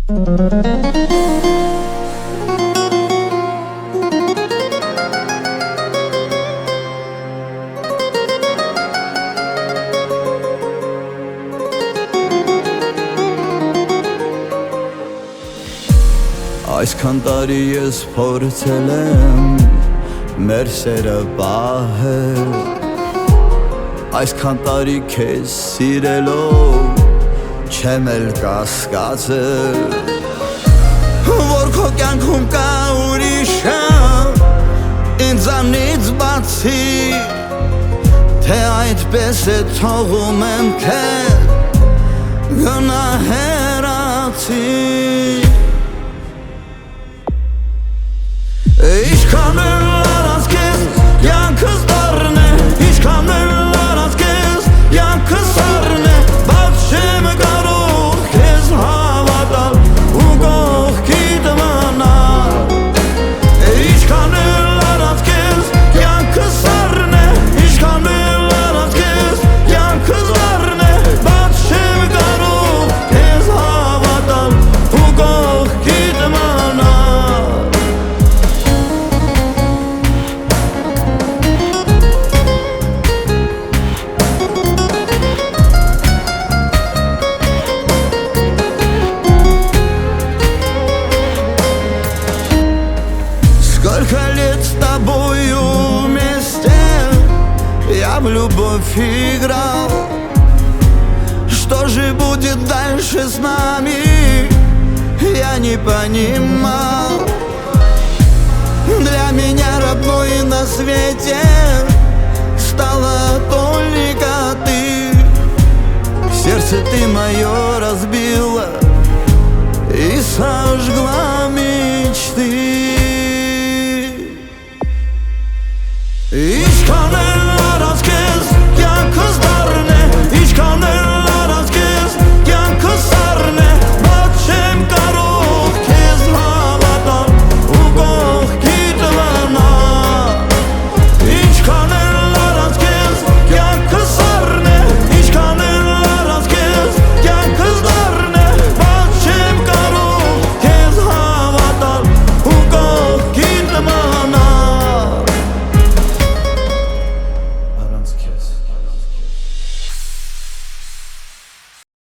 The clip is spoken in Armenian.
Այսքան տարի ես փորձել եմ մեր սերը պահել, այսքան տարի քեզ սիրելով չեմ էլ կասկածել, որ քո կյանքում կա ուրիշը ինձանից բացի, թե այդպես է թողում եմ քեզ գնահեռացի։ Ինչքան էլ արած քեզ յանքս դառն է, ինչքան էլ արած քեզ յանքս սառն է, բայց չեմ կարող քեզ հավատալ ու կողքիդ մնալ։ Ինչքան էլ արած քեզ յանքս սառն է, ինչքան էլ արած քեզ յանքս վառն է, բայց չեմ կարող քեզ հավատալ ու կողքիդ մնալ։ Сколько лет с тобою вместе я в любовь играл, что же будет дальше с нами, я не понимал. Для меня родной на свете стала только ты, сердце ты мое разбила и сожгла.